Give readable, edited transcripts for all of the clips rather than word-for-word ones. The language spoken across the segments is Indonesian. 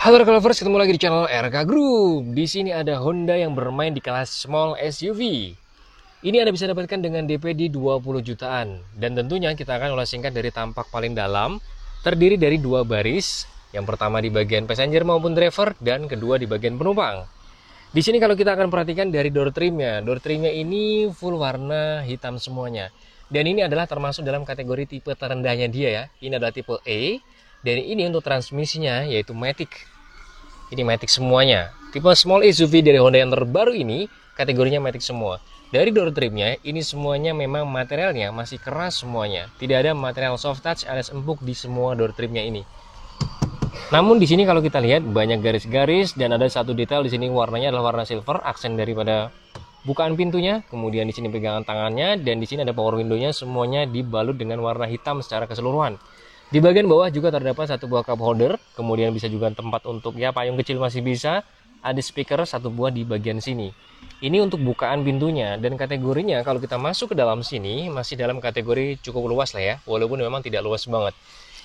Halo Reka Lovers, ketemu lagi di channel RK Group. Di sini ada Honda yang bermain di kelas small SUV. Ini Anda bisa dapatkan dengan DP di 20 jutaan. Dan tentunya kita akan ulas singkat dari tampak paling dalam, terdiri dari dua baris. Yang pertama di bagian passenger maupun driver, dan kedua di bagian penumpang. Di sini kalau kita akan perhatikan dari door trimnya ini full warna hitam semuanya. Dan ini adalah termasuk dalam kategori tipe terendahnya dia ya. Ini adalah tipe E. Dan ini untuk transmisinya yaitu Matic. Ini Matic semuanya. Tipe small SUV dari Honda yang terbaru ini kategorinya Matic semua. Dari door trimnya ini semuanya memang materialnya masih keras semuanya. Tidak ada material soft touch alias empuk di semua door trimnya ini. Namun di sini kalau kita lihat banyak garis-garis dan ada satu detail di sini warnanya adalah warna silver, aksen daripada bukaan pintunya. Kemudian di sini pegangan tangannya dan di sini ada power window-nya semuanya dibalut dengan warna hitam secara keseluruhan. Di bagian bawah juga terdapat satu buah cup holder, kemudian bisa juga tempat untuk ya payung kecil masih bisa. Ada speaker satu buah di bagian sini. Ini untuk bukaan pintunya dan kategorinya kalau kita masuk ke dalam sini masih dalam kategori cukup luas lah ya, walaupun memang tidak luas banget.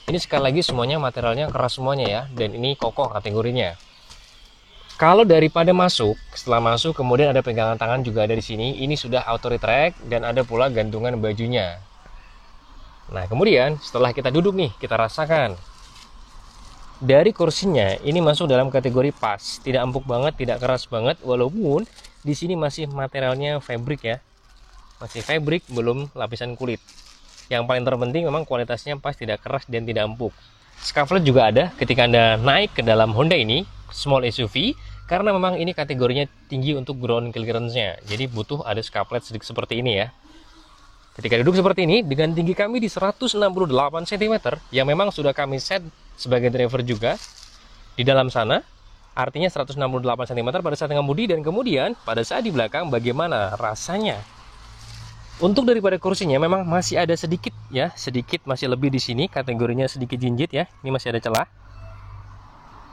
Ini sekali lagi semuanya materialnya keras semuanya ya, dan ini kokoh kategorinya. Kalau daripada masuk, setelah masuk kemudian ada pegangan tangan juga ada di sini. Ini sudah auto retract dan ada pula gantungan bajunya. Nah kemudian setelah kita duduk nih, kita rasakan dari kursinya ini masuk dalam kategori pas, tidak empuk banget, tidak keras banget, walaupun di sini masih materialnya fabric ya, masih fabric, belum lapisan kulit. Yang paling terpenting memang kualitasnya pas, tidak keras dan tidak empuk. Scufflet juga ada ketika Anda naik ke dalam Honda ini small SUV, karena memang ini kategorinya tinggi untuk ground clearance-nya, jadi butuh ada scufflet sedikit seperti ini ya. Ketika duduk seperti ini, dengan tinggi kami di 168 cm, yang memang sudah kami set sebagai driver juga di dalam sana, artinya 168 cm pada saat mengemudi, dan kemudian pada saat di belakang bagaimana rasanya. Untuk daripada kursinya memang masih ada sedikit ya, sedikit masih lebih di sini, kategorinya sedikit jinjit ya, ini masih ada celah.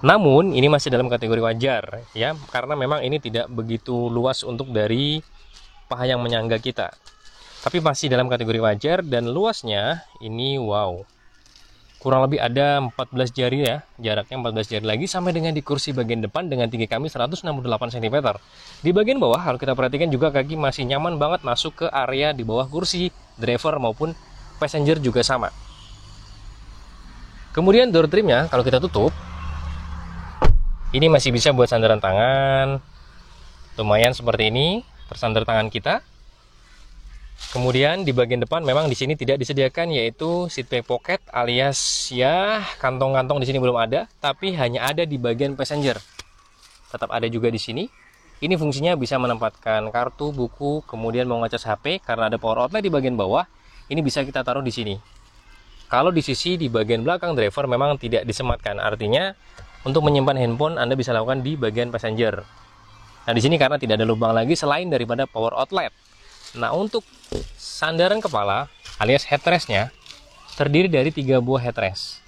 Namun ini masih dalam kategori wajar ya, karena memang ini tidak begitu luas untuk dari paha yang menyangga kita. Tapi masih dalam kategori wajar dan luasnya ini wow. Kurang lebih ada 14 jari ya, jaraknya 14 jari lagi sampai dengan di kursi bagian depan dengan tinggi kami 168 cm. Di bagian bawah kalau kita perhatikan juga kaki masih nyaman banget masuk ke area di bawah kursi driver maupun passenger juga sama. Kemudian door trimnya kalau kita tutup, ini masih bisa buat sandaran tangan. Lumayan seperti ini, bersandar tangan kita. Kemudian di bagian depan memang di sini tidak disediakan yaitu seat back pocket alias ya kantong-kantong di sini belum ada, tapi hanya ada di bagian passenger. Tetap ada juga di sini. Ini fungsinya bisa menempatkan kartu, buku, kemudian mau ngecas HP karena ada power outlet di bagian bawah. Ini bisa kita taruh di sini. Kalau di sisi di bagian belakang driver memang tidak disematkan, artinya untuk menyimpan handphone Anda bisa lakukan di bagian passenger. Nah di sini karena tidak ada lubang lagi selain daripada power outlet. Nah untuk sandaran kepala alias headrestnya terdiri dari 3 buah headrest.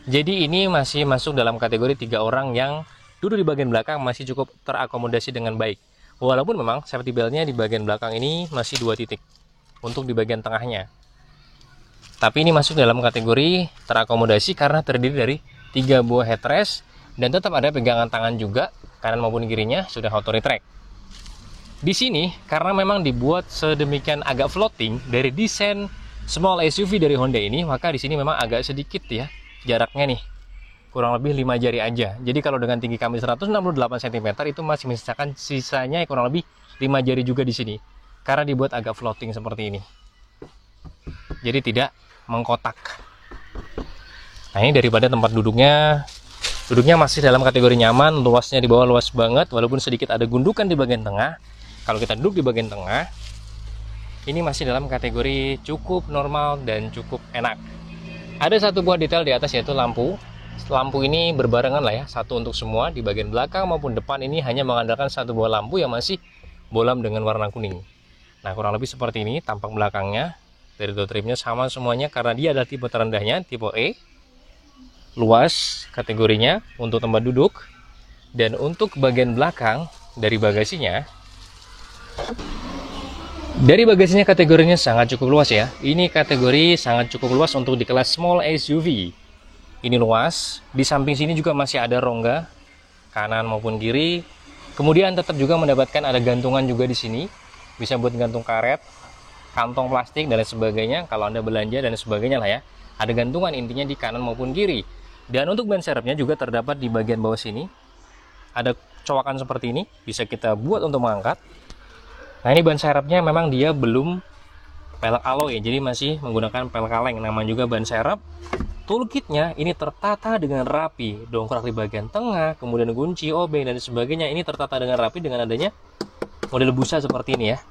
Jadi ini masih masuk dalam kategori 3 orang yang duduk di bagian belakang masih cukup terakomodasi dengan baik. Walaupun memang safety beltnya di bagian belakang ini masih 2 titik untuk di bagian tengahnya. Tapi ini masuk dalam kategori terakomodasi karena terdiri dari 3 buah headrest dan tetap ada pegangan tangan juga kanan maupun kirinya sudah auto retract. Di sini karena memang dibuat sedemikian agak floating dari desain small SUV dari Honda ini, maka di sini memang agak sedikit ya jaraknya nih. Kurang lebih 5 jari aja. Jadi kalau dengan tinggi kami 168 cm itu masih menyisakan sisanya kurang lebih 5 jari juga di sini. Karena dibuat agak floating seperti ini. Jadi tidak mengkotak. Nah, ini daripada tempat duduknya masih dalam kategori nyaman, luasnya di bawah luas banget walaupun sedikit ada gundukan di bagian tengah. Kalau kita duduk di bagian tengah, ini masih dalam kategori cukup normal dan cukup enak. Ada satu buah detail di atas yaitu lampu. Lampu ini berbarengan lah ya, satu untuk semua. Di bagian belakang maupun depan ini hanya mengandalkan satu buah lampu yang masih bolam dengan warna kuning. Nah kurang lebih seperti ini tampak belakangnya. Dari door trimnya sama semuanya karena dia adalah tipe terendahnya, tipe E. Luas kategorinya untuk tempat duduk. Dan untuk bagian belakang dari bagasinya, kategorinya sangat cukup luas ya. Ini kategori sangat cukup luas untuk di kelas small SUV. Ini luas. Di samping sini juga masih ada rongga kanan maupun kiri. Kemudian tetap juga mendapatkan ada gantungan juga di sini. Bisa buat gantung karet, kantong plastik dan lain sebagainya. Kalau Anda belanja dan sebagainya lah ya. Ada gantungan intinya di kanan maupun kiri. Dan untuk ban serepnya juga terdapat di bagian bawah sini. Ada cowakan seperti ini, bisa kita buat untuk mengangkat. Nah, ini ban serepnya memang dia belum pelek alloy, jadi masih menggunakan pelek kaleng. Nama juga ban serep. Toolkitnya ini tertata dengan rapi, dongkrak di bagian tengah, kemudian kunci, obeng dan sebagainya. Ini tertata dengan rapi dengan adanya model busa seperti ini ya.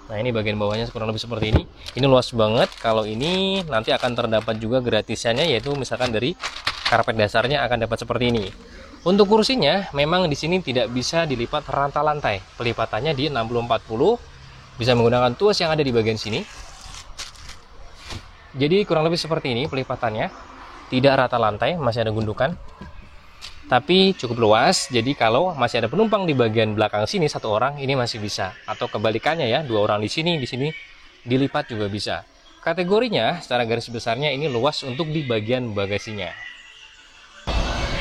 Nah, ini bagian bawahnya kurang lebih seperti ini. Ini luas banget. Kalau ini nanti akan terdapat juga gratisannya, yaitu misalkan dari karpet dasarnya akan dapat seperti ini. Untuk kursinya memang di sini tidak bisa dilipat rata lantai. Pelipatannya di 60-40, bisa menggunakan tuas yang ada di bagian sini. Jadi kurang lebih seperti ini pelipatannya. Tidak rata lantai, masih ada gundukan. Tapi cukup luas, jadi kalau masih ada penumpang di bagian belakang sini satu orang, ini masih bisa. Atau kebalikannya ya, dua orang di sini dilipat juga bisa. Kategorinya secara garis besarnya ini luas untuk di bagian bagasinya.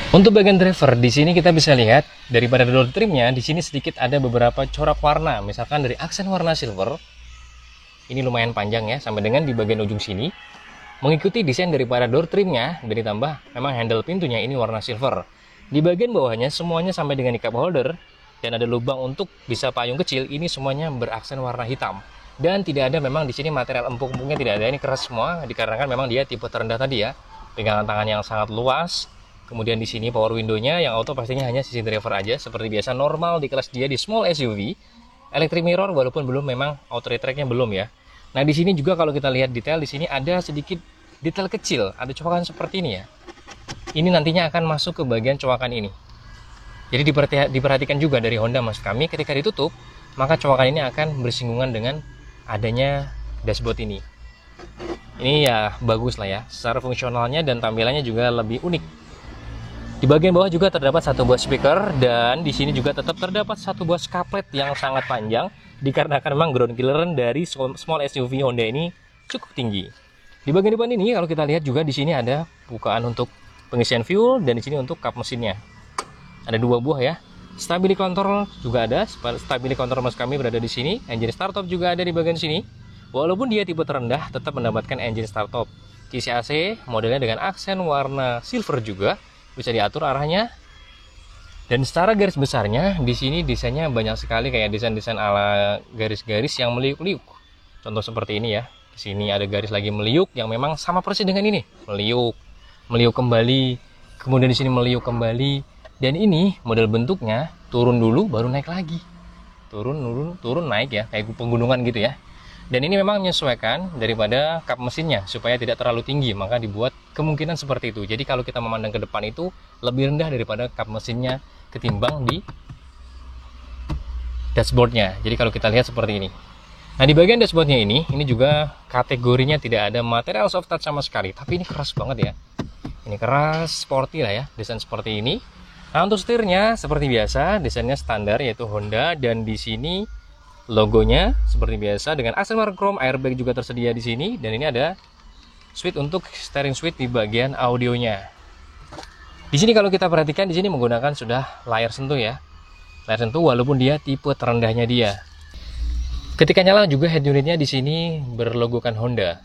Untuk bagian driver di sini kita bisa lihat daripada door trimnya di sini sedikit ada beberapa corak warna, misalkan dari aksen warna silver. Ini lumayan panjang ya, sampai dengan di bagian ujung sini. Mengikuti desain daripada door trimnya, dan ditambah memang handle pintunya ini warna silver. Di bagian bawahnya semuanya sampai dengan di cup holder, dan ada lubang untuk bisa payung kecil, ini semuanya beraksen warna hitam. Dan tidak ada memang di sini material empuk-empuknya, tidak ada, ini keras semua, dikarenakan memang dia tipe terendah tadi ya. Pegangan tangan yang sangat luas. Kemudian di sini power window-nya yang auto pastinya hanya sisi driver aja, seperti biasa normal di kelas dia di small SUV. Electric mirror walaupun belum, memang auto retract-nya belum ya. Nah, di sini juga kalau kita lihat detail, di sini ada sedikit detail kecil, ada cowakan seperti ini ya. Ini nantinya akan masuk ke bagian cowakan ini. Jadi diperhatikan juga dari Honda maksud kami, ketika ditutup, maka cowakan ini akan bersinggungan dengan adanya dashboard ini. Ini ya bagus lah ya, secara fungsionalnya dan tampilannya juga lebih unik. Di bagian bawah juga terdapat satu buah speaker, dan di sini juga tetap terdapat satu buah skaplet yang sangat panjang, dikarenakan memang ground clearance dari small SUV Honda ini cukup tinggi. Di bagian depan ini kalau kita lihat juga di sini ada bukaan untuk pengisian fuel, dan di sini untuk kap mesinnya. Ada dua buah ya. Stability control juga ada. Stability control mas kami berada di sini. Engine startup juga ada di bagian sini. Walaupun dia tipe terendah, tetap mendapatkan engine startup. Kisi AC modelnya dengan aksen warna silver juga, bisa diatur arahnya. Dan secara garis besarnya di sini desainnya banyak sekali, kayak desain-desain ala garis-garis yang meliuk-liuk. Contoh seperti ini ya. Di sini ada garis lagi meliuk yang memang sama persis dengan ini. Meliuk kembali, kemudian di sini meliuk kembali. Dan ini model bentuknya turun dulu baru naik lagi. Turun naik ya, kayak penggunungan gitu ya. Dan ini memang menyesuaikan daripada kap mesinnya supaya tidak terlalu tinggi, maka dibuat kemungkinan seperti itu. Jadi kalau kita memandang ke depan itu lebih rendah daripada kap mesinnya ketimbang di dashboardnya. Jadi kalau kita lihat seperti ini. Nah, di bagian dashboardnya ini juga kategorinya tidak ada material soft touch sama sekali, tapi ini keras banget ya. Ini keras, sporty lah ya, desain seperti ini. Nah, untuk setirnya seperti biasa, desainnya standar yaitu Honda, dan di sini logonya seperti biasa dengan aksen warna chrome, airbag juga tersedia di sini, dan ini ada switch untuk steering switch di bagian audionya. Di sini kalau kita perhatikan di sini menggunakan sudah layar sentuh ya. Layar sentuh walaupun dia tipe terendahnya dia. Ketika nyala juga head unitnya di sini berlogokan Honda.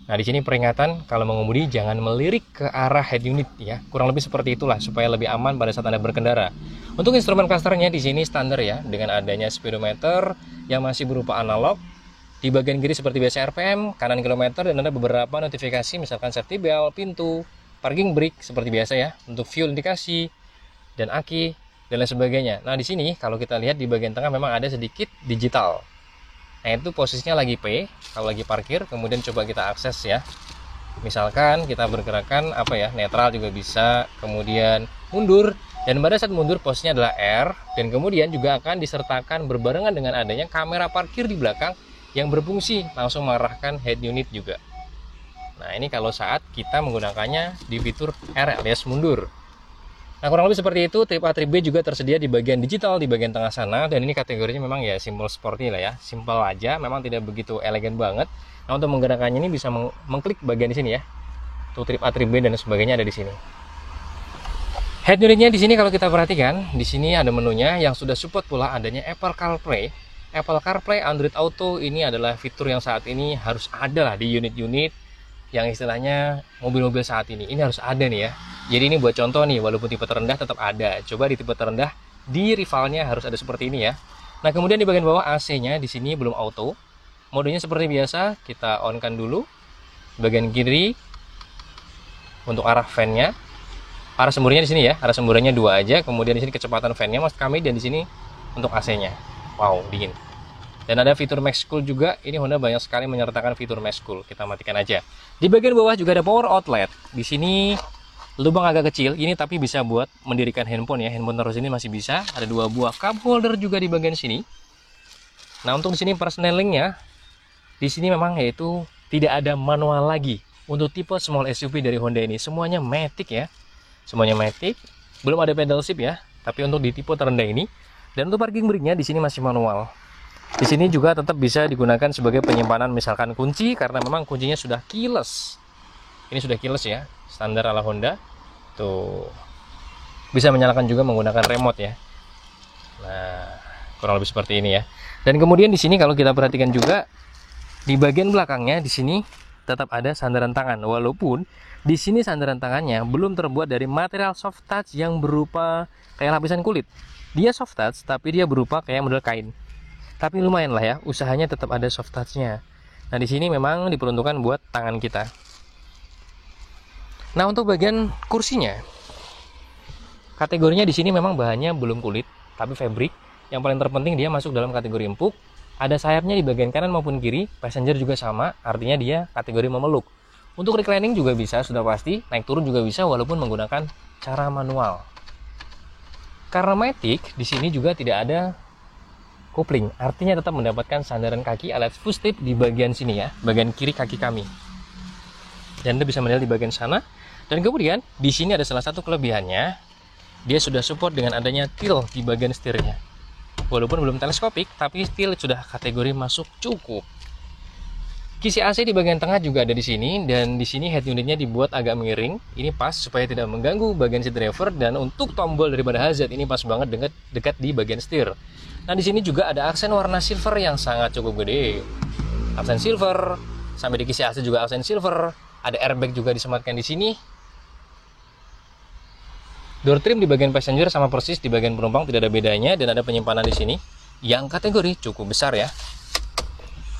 Nah, di sini peringatan kalau mengemudi jangan melirik ke arah head unit ya. Kurang lebih seperti itulah supaya lebih aman pada saat Anda berkendara. Untuk instrumen clusternya di sini standar ya, dengan adanya speedometer yang masih berupa analog. Di bagian kiri seperti biasa RPM, kanan kilometer, dan ada beberapa notifikasi misalkan safety belt, pintu, parking brake seperti biasa ya, untuk fuel indikasi dan aki dan lain sebagainya. Nah, di sini kalau kita lihat di bagian tengah memang ada sedikit digital. Nah, itu posisinya lagi P kalau lagi parkir, kemudian coba kita akses ya. Misalkan kita bergerakan netral juga bisa, kemudian mundur, dan pada saat mundur posisinya adalah R, dan kemudian juga akan disertakan berbarengan dengan adanya kamera parkir di belakang yang berfungsi langsung mengarahkan head unit juga. Nah, ini kalau saat kita menggunakannya di fitur R alias mundur. Nah, kurang lebih seperti itu. Trip A, Trip B juga tersedia di bagian digital di bagian tengah sana, dan ini kategorinya memang ya simple sporty lah ya, simple aja, memang tidak begitu elegan banget. Nah, untuk menggerakkannya ini bisa mengklik bagian di sini ya. Tuh trip A, trip B dan sebagainya ada di sini. Head unitnya di sini kalau kita perhatikan, di sini ada menunya yang sudah support pula adanya Apple CarPlay. Apple CarPlay, Android Auto ini adalah fitur yang saat ini harus ada lah di unit-unit yang istilahnya mobil-mobil saat ini. Ini harus ada nih ya. Jadi ini buat contoh nih, walaupun tipe terendah tetap ada. Coba di tipe terendah, di rivalnya harus ada seperti ini ya. Nah, kemudian di bagian bawah AC-nya di sini belum auto. Modenya seperti biasa, kita on-kan dulu. Bagian kiri untuk arah fan-nya. Arah semburannya di sini ya, arah semburannya 2 aja. Kemudian di sini kecepatan fan-nya maksud kami, dan di sini untuk AC-nya. Wow, dingin. Dan ada fitur Max Cool juga. Ini Honda banyak sekali menyertakan fitur Max Cool. Kita matikan aja. Di bagian bawah juga ada power outlet. Di sini lubang agak kecil, ini tapi bisa buat mendirikan handphone ya. Handphone terus ini masih bisa. Ada 2 buah cup holder juga di bagian sini. Nah, untuk di sini persnelingnya, di sini memang yaitu tidak ada manual lagi. Untuk tipe small SUV dari Honda ini semuanya matic ya. Semuanya matic. Belum ada pedal shift ya. Tapi untuk di tipe terendah ini, dan untuk parking brake-nya di sini masih manual. Di sini juga tetap bisa digunakan sebagai penyimpanan misalkan kunci, karena memang kuncinya sudah keyless. Ini sudah keyless ya, standar ala Honda. Tuh. Bisa menyalakan juga menggunakan remote ya. Nah, kurang lebih seperti ini ya. Dan kemudian di sini kalau kita perhatikan juga di bagian belakangnya di sini tetap ada sandaran tangan, walaupun di sini sandaran tangannya belum terbuat dari material soft touch yang berupa kayak lapisan kulit. Dia soft touch tapi dia berupa kayak model kain. Tapi lumayan lah ya, usahanya tetap ada soft touch-nya. Nah, di sini memang diperuntukkan buat tangan kita. Nah, untuk bagian kursinya, kategorinya di sini memang bahannya belum kulit, tapi fabric. Yang paling terpenting dia masuk dalam kategori empuk. Ada sayapnya di bagian kanan maupun kiri, passenger juga sama, artinya dia kategori memeluk. Untuk reclining juga bisa, sudah pasti, naik turun juga bisa walaupun menggunakan cara manual. Karena matic, di sini juga tidak ada kopling, artinya tetap mendapatkan sandaran kaki alias footstep di bagian sini ya, bagian kiri kaki kami. Dan Anda bisa melihat di bagian sana. Dan kemudian di sini ada salah satu kelebihannya, dia sudah support dengan adanya tilt di bagian setirnya. Walaupun belum teleskopik, tapi tilt sudah kategori masuk cukup. Kisi AC di bagian tengah juga ada di sini, dan di sini head unitnya dibuat agak miring. Ini pas supaya tidak mengganggu bagian seat driver, dan untuk tombol daripada HZ ini pas banget dekat di bagian setir. Nah, di sini juga ada aksen warna silver yang sangat cukup gede. Aksen silver, sampai di kisi AC juga aksen silver. Ada airbag juga disematkan di sini. Door trim di bagian passenger sama persis di bagian penumpang, tidak ada bedanya, dan ada penyimpanan di sini yang kategori cukup besar ya.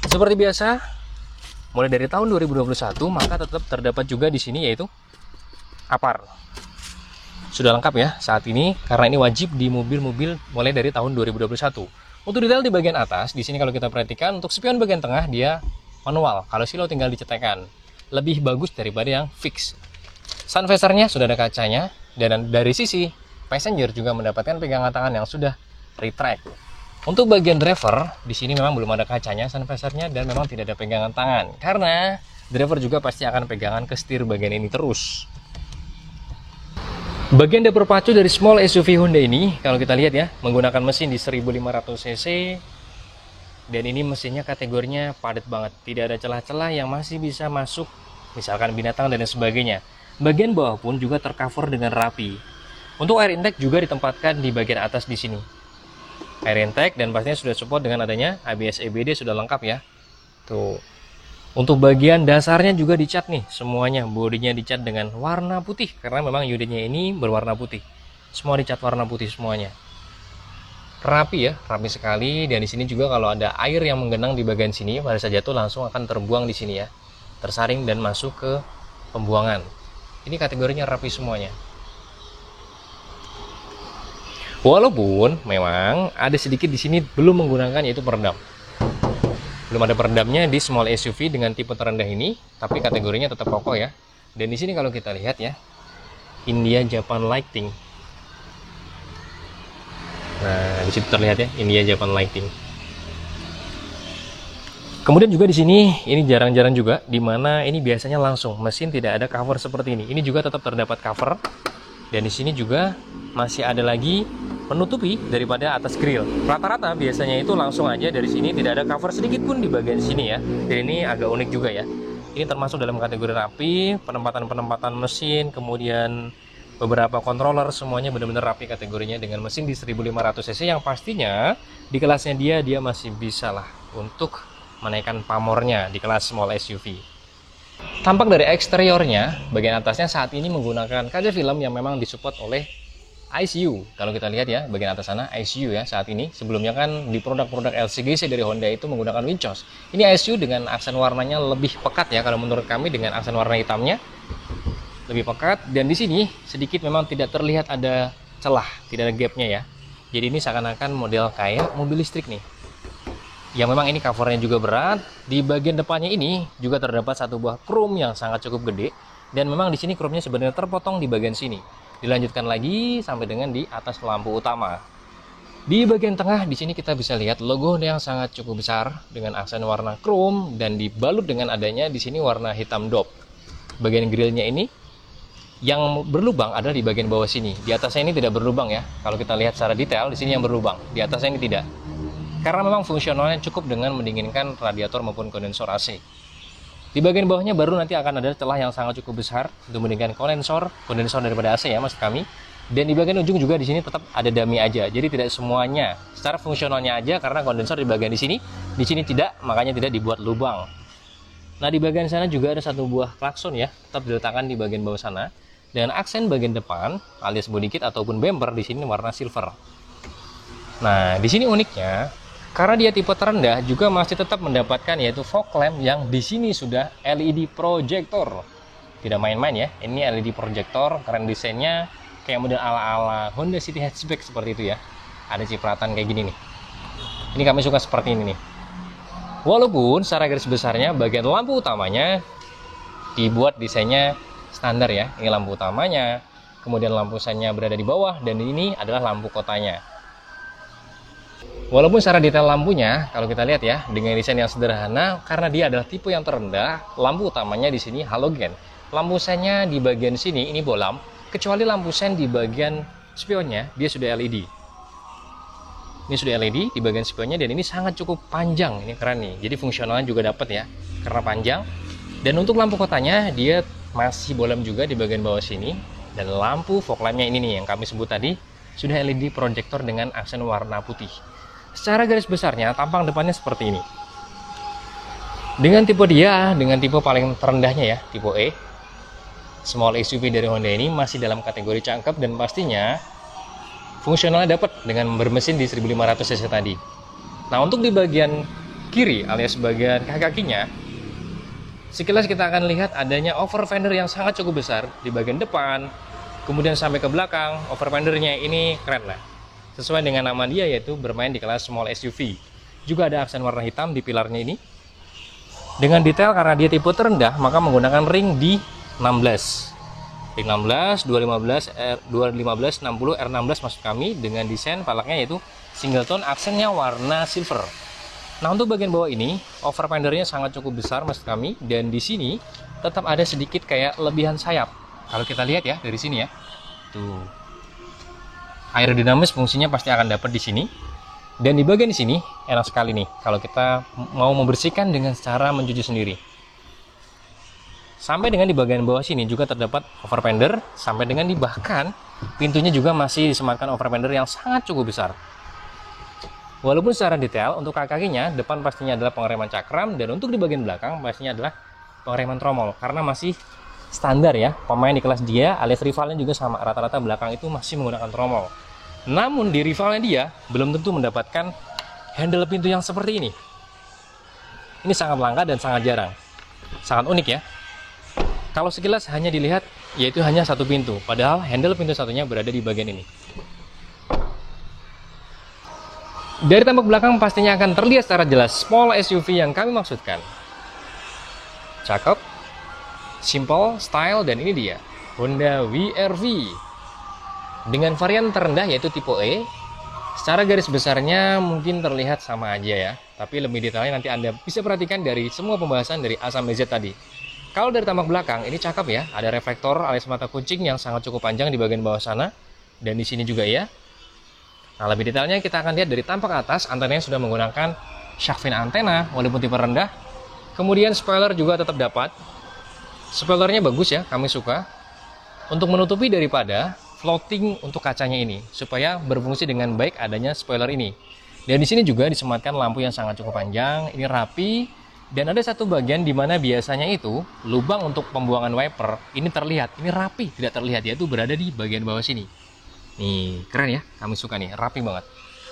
Seperti biasa, mulai dari tahun 2021 maka tetap terdapat juga di sini yaitu APAR. Sudah lengkap ya saat ini, karena ini wajib di mobil-mobil mulai dari tahun 2021. Untuk detail di bagian atas, di sini kalau kita perhatikan untuk spion bagian tengah dia manual. Kalau silo tinggal dicetekan. Lebih bagus daripada yang fix. Sun visor-nya sudah ada kacanya, dan dari sisi passenger juga mendapatkan pegangan tangan yang sudah retract. Untuk bagian driver, di sini memang belum ada kacanya sun visor-nya, dan memang tidak ada pegangan tangan, karena driver juga pasti akan pegangan ke setir bagian ini terus. Bagian dapur pacu dari small SUV Honda ini, kalau kita lihat ya, menggunakan mesin di 1500 cc, dan ini mesinnya kategorinya padat banget, tidak ada celah-celah yang masih bisa masuk, misalkan binatang dan sebagainya. Bagian bawah pun juga tercover dengan rapi. Untuk air intake juga ditempatkan di bagian atas di sini. Air intake, dan pastinya sudah support dengan adanya ABS EBD, sudah lengkap ya. Tuh. Untuk bagian dasarnya juga dicat nih, semuanya bodinya dicat dengan warna putih karena memang unitnya ini berwarna putih. Semua dicat warna putih semuanya. Rapi ya, rapi sekali, dan di sini juga kalau ada air yang menggenang di bagian sini pada saat jatuh langsung akan terbuang di sini ya. Tersaring dan masuk ke pembuangan. Ini kategorinya rapi semuanya. Walaupun memang ada sedikit di sini belum menggunakan yaitu peredam. Belum ada peredamnya di small SUV dengan tipe terendah ini, tapi kategorinya tetap kokoh ya. Dan di sini kalau kita lihat ya, India Japan Lighting. Nah, di situ terlihat ya, India Japan Lighting. Kemudian juga di sini ini jarang-jarang juga, di mana ini biasanya langsung mesin tidak ada cover seperti ini. Ini juga tetap terdapat cover, dan di sini juga masih ada lagi menutupi daripada atas grill. Rata-rata biasanya itu langsung aja dari sini, tidak ada cover sedikit pun di bagian sini ya. Dan ini agak unik juga ya. Ini termasuk dalam kategori rapi, penempatan mesin, kemudian beberapa controller, semuanya benar-benar rapi kategorinya dengan mesin di 1500 cc yang pastinya di kelasnya dia masih bisa lah untuk menaikkan pamornya di kelas small SUV. Tampak dari eksteriornya, bagian atasnya saat ini menggunakan kaca film yang memang disupport oleh ICU. Kalau kita lihat ya, bagian atas sana ICU ya saat ini. Sebelumnya kan di produk-produk LCGC dari Honda itu menggunakan winchos. Ini ICU dengan aksen warnanya lebih pekat ya, kalau menurut kami dengan aksen warna hitamnya lebih pekat, dan di sini sedikit memang tidak terlihat ada celah, tidak ada gapnya ya. Jadi ini seakan-akan model kayak mobil listrik nih. Yang memang ini covernya juga berat. Di bagian depannya ini juga terdapat satu buah chrome yang sangat cukup gede, dan memang di sini chrome-nya sebenarnya terpotong di bagian sini. Dilanjutkan lagi sampai dengan di atas lampu utama. Di bagian tengah di sini kita bisa lihat logo yang sangat cukup besar dengan aksen warna chrome dan dibalut dengan adanya di sini warna hitam dop. Bagian grillnya ini yang berlubang ada di bagian bawah sini. Di atasnya ini tidak berlubang ya. Kalau kita lihat secara detail di sini yang berlubang, di atasnya ini tidak. Karena memang fungsionalnya cukup dengan mendinginkan radiator maupun kondensor AC. Di bagian bawahnya baru nanti akan ada celah yang sangat cukup besar untuk mendinginkan kondensor daripada AC ya maksud kami. Dan di bagian ujung juga di sini tetap ada dummy aja. Jadi tidak semuanya secara fungsionalnya aja, karena kondensor di bagian di sini tidak, makanya tidak dibuat lubang. Nah, di bagian sana juga ada satu buah klakson ya, tetap diletakkan di bagian bawah sana. Dan aksen bagian depan alias body kit ataupun bumper di sini warna silver. Nah, di sini uniknya karena dia tipe terendah juga masih tetap mendapatkan yaitu fog lamp yang di sini sudah LED projector. Tidak main-main ya. Ini LED projector, keren desainnya kayak model ala-ala Honda City hatchback seperti itu ya. Ada cipratan kayak gini nih. Ini kami suka seperti ini nih. Walaupun secara garis besarnya bagian lampu utamanya dibuat desainnya standar ya. Ini lampu utamanya, kemudian lampu sanya berada di bawah, dan ini adalah lampu kotanya. Walaupun secara detail lampunya, kalau kita lihat ya, dengan desain yang sederhana, karena dia adalah tipe yang terendah, lampu utamanya di sini halogen. Lampu senya di bagian sini ini bolam, kecuali lampu sen di bagian spionnya dia sudah LED. Ini sudah LED di bagian spionnya, dan ini sangat cukup panjang. Ini keren nih. Jadi fungsionalnya juga dapat ya, karena panjang. Dan untuk lampu kotanya dia masih bolam juga di bagian bawah sini, dan lampu fog lampnya ini nih yang kami sebut tadi sudah LED projector dengan aksen warna putih. Secara garis besarnya tampang depannya seperti ini. Dengan tipe paling terendahnya ya, tipe E, small SUV dari Honda ini masih dalam kategori cakep, dan pastinya fungsionalnya dapat dengan bermesin di 1500 cc tadi. Nah, untuk di bagian kiri alias bagian kakinya, sekilas kita akan lihat adanya over fender yang sangat cukup besar di bagian depan, kemudian sampai ke belakang. Over fendernya ini keren lah, sesuai dengan nama dia yaitu bermain di kelas small SUV. Juga ada aksen warna hitam di pilarnya ini. Dengan detail karena dia tipe terendah, maka menggunakan ring di 16. Ring 16, 215, 215, 60, R16 maksud kami, dengan desain palaknya yaitu single tone, aksennya warna silver. Nah, untuk bagian bawah ini, over fendernya sangat cukup besar maksud kami, dan di sini tetap ada sedikit kayak lebihan sayap. Kalau kita lihat ya dari sini ya, tuh aerodinamis fungsinya pasti akan dapat di sini. Dan di bagian di sini enak sekali nih kalau kita mau membersihkan dengan cara mencuci sendiri. Sampai dengan di bagian bawah sini juga terdapat over fender, sampai dengan di bahkan pintunya juga masih disematkan over fender yang sangat cukup besar. Walaupun secara detail untuk kakinya depan pastinya adalah pengereman cakram, dan untuk di bagian belakang pastinya adalah pengereman tromol, karena masih standar ya, pemain di kelas dia alias rivalnya juga sama, rata-rata belakang itu masih menggunakan tromol. Namun di rivalnya dia belum tentu mendapatkan handle pintu yang seperti ini. Ini sangat langka dan sangat jarang, sangat unik ya. Kalau sekilas hanya dilihat yaitu hanya satu pintu, padahal handle pintu satunya berada di bagian ini. Dari tampak belakang pastinya akan terlihat secara jelas small SUV yang kami maksudkan. Cakep, simple, style, dan ini dia Honda WR-V dengan varian terendah yaitu tipe E. Secara garis besarnya mungkin terlihat sama aja ya, tapi lebih detailnya nanti Anda bisa perhatikan dari semua pembahasan dari A sampai Z tadi. Kalau dari tampak belakang ini cakep ya, ada reflektor alias mata kucing yang sangat cukup panjang di bagian bawah sana, dan di sini juga ya. Nah, lebih detailnya kita akan lihat dari tampak atas, antenanya sudah menggunakan shark fin antena walaupun tipe rendah. Kemudian spoiler juga tetap dapat. Spoilernya bagus ya, kami suka. Untuk menutupi daripada floating untuk kacanya ini, supaya berfungsi dengan baik adanya spoiler ini. Dan di sini juga disematkan lampu yang sangat cukup panjang, ini rapi. Dan ada satu bagian di mana biasanya itu lubang untuk pembuangan wiper ini terlihat, ini rapi, tidak terlihat, yaitu berada di bagian bawah sini. Nih, keren ya, kami suka nih, rapi banget.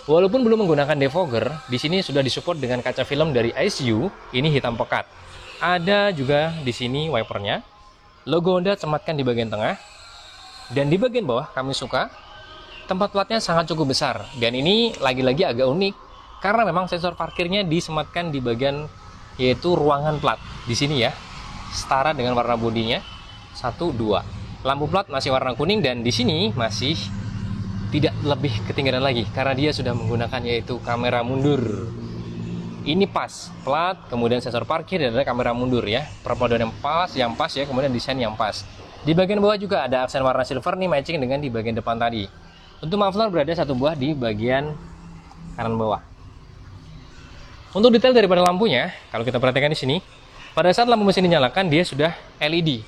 Walaupun belum menggunakan defogger, di sini sudah disupport dengan kaca film dari ISU, ini hitam pekat. Ada juga di sini wipernya. Logo Honda sematkan di bagian tengah. Dan di bagian bawah kami suka tempat platnya sangat cukup besar. Dan ini lagi-lagi agak unik karena memang sensor parkirnya disematkan di bagian yaitu ruangan plat di sini ya, setara dengan warna bodinya 1, 2. Lampu plat masih warna kuning dan di sini masih tidak lebih ketinggalan lagi karena dia sudah menggunakan yaitu kamera mundur. Ini pas plat, kemudian sensor parkir dan ada kamera mundur ya, perpaduan yang pas ya, kemudian desain yang pas. Di bagian bawah juga ada aksen warna silver nih matching dengan di bagian depan tadi. Untuk muffler berada satu buah di bagian kanan bawah. Untuk detail daripada lampunya, kalau kita perhatikan di sini, pada saat lampu mesin dinyalakan dia sudah LED,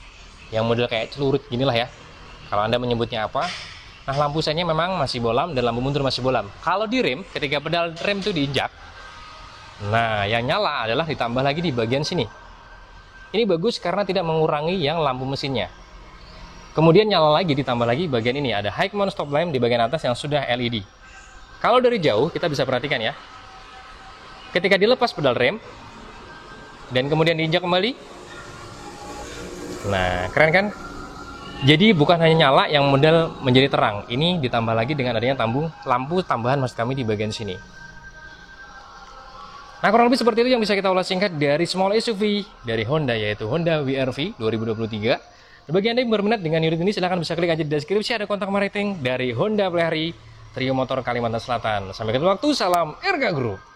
yang model kayak celurit ginilah ya. Kalau Anda menyebutnya apa? Nah, lampu senya memang masih bolam dan lampu mundur masih bolam. Kalau di rem, ketika pedal rem itu diinjak, nah yang nyala adalah ditambah lagi di bagian sini. Ini bagus karena tidak mengurangi yang lampu mesinnya. Kemudian nyala lagi, ditambah lagi bagian ini ada high mount stop lamp di bagian atas yang sudah LED. Kalau dari jauh kita bisa perhatikan ya. Ketika dilepas pedal rem dan kemudian diinjak kembali, nah keren kan? Jadi bukan hanya nyala yang model menjadi terang, ini ditambah lagi dengan adanya lampu tambahan maksud kami di bagian sini. Nah kurang lebih seperti itu yang bisa kita ulas singkat dari small SUV dari Honda, yaitu Honda WR-V 2023. Bagi Anda yang berminat dengan unit ini silahkan bisa klik aja di deskripsi, ada kontak marketing dari Honda Plehari Trio Motor Kalimantan Selatan. Sampai ketemu waktu, salam Erga Group.